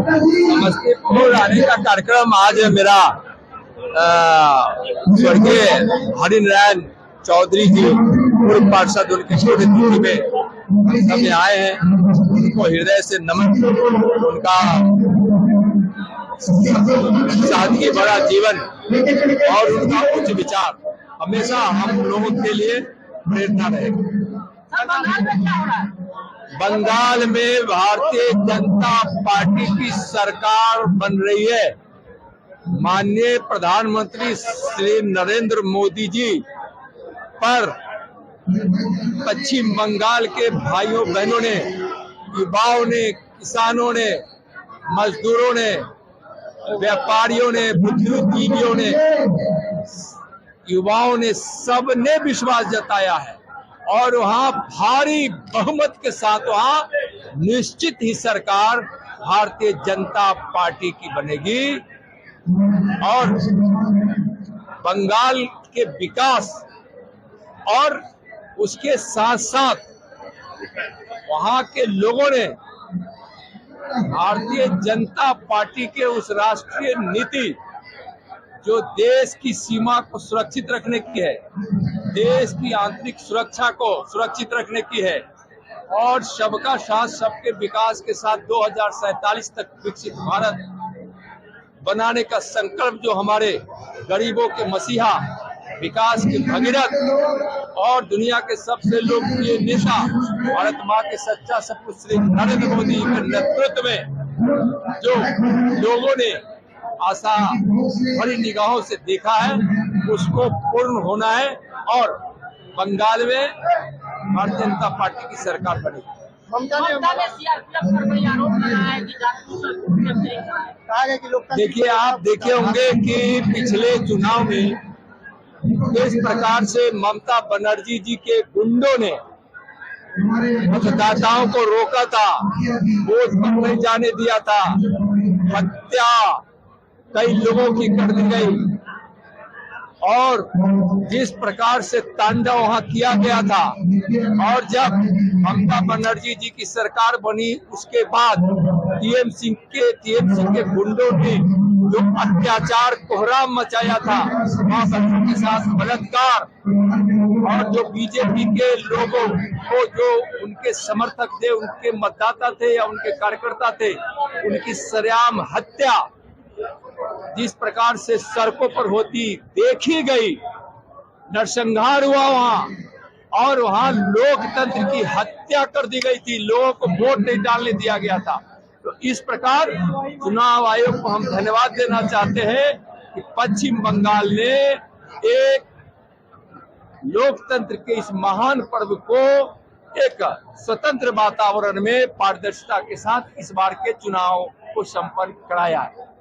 समस्तीपुर आने का कार्यक्रम आज मेरा स्वर्गीय हरिनारायण चौधरी जी पूर्व पार्षद उनके छोटे तिथि में सब यहाँ आए हैं। उनको हृदय से नमन। उनका सादगी भरा जीवन और उनका उच्च विचार हमेशा हम लोगों के लिए प्रेरणा रहेगा। बंगाल में भारतीय जनता पार्टी की सरकार बन रही है। माननीय प्रधानमंत्री श्री नरेंद्र मोदी जी पर पश्चिम बंगाल के भाइयों बहनों ने, युवाओं ने, किसानों ने, मजदूरों ने, व्यापारियों ने, बुद्धिजीवियों ने, युवाओं ने, सबने विश्वास जताया है और वहाँ भारी बहुमत के साथ वहाँ निश्चित ही सरकार भारतीय जनता पार्टी की बनेगी और बंगाल के विकास और उसके साथ साथ वहाँ के लोगों ने भारतीय जनता पार्टी के उस राष्ट्रीय नीति जो देश की सीमा को सुरक्षित रखने की है, देश की आंतरिक सुरक्षा को सुरक्षित रखने की है और सबका साथ सबके विकास के साथ 2047 तक विकसित भारत बनाने का संकल्प जो हमारे गरीबों के मसीहा, विकास के भगीरथ और दुनिया के सबसे लोकप्रिय नेता भारत माँ के सच्चा सपूत श्री नरेंद्र मोदी के नेतृत्व में जो लोगों ने आशा भरी निगाहों से देखा है उसको पूर्ण होना है और बंगाल में भारतीय जनता पार्टी की सरकार बनेगी। देखिए, आप देखे होंगे कि पिछले चुनाव में किस प्रकार से ममता बनर्जी जी के गुंडों ने मतदाताओं को रोका था, वोट पर नहीं जाने दिया था, हत्या कई लोगों की कर दी गई और जिस प्रकार से तांडव वहां किया गया था। और जब ममता बनर्जी जी की सरकार बनी उसके बाद टीएमसी के गुंडों ने जो अत्याचार कोहराम मचाया था, मां बहनों के साथ बलात्कार और जो बीजेपी के लोगों को जो उनके समर्थक थे, उनके मतदाता थे या उनके कार्यकर्ता थे, उनकी सरेआम हत्या जिस प्रकार से सड़कों पर होती देखी गई, नरसंहार हुआ वहां और वहां लोकतंत्र की हत्या कर दी गई थी, लोगों को वोट नहीं डालने दिया गया था। तो इस प्रकार चुनाव आयोग को हम धन्यवाद देना चाहते हैं कि पश्चिम बंगाल ने एक लोकतंत्र के इस महान पर्व को एक स्वतंत्र वातावरण में पारदर्शिता के साथ इस बार के चुनाव को संपन्न कराया है।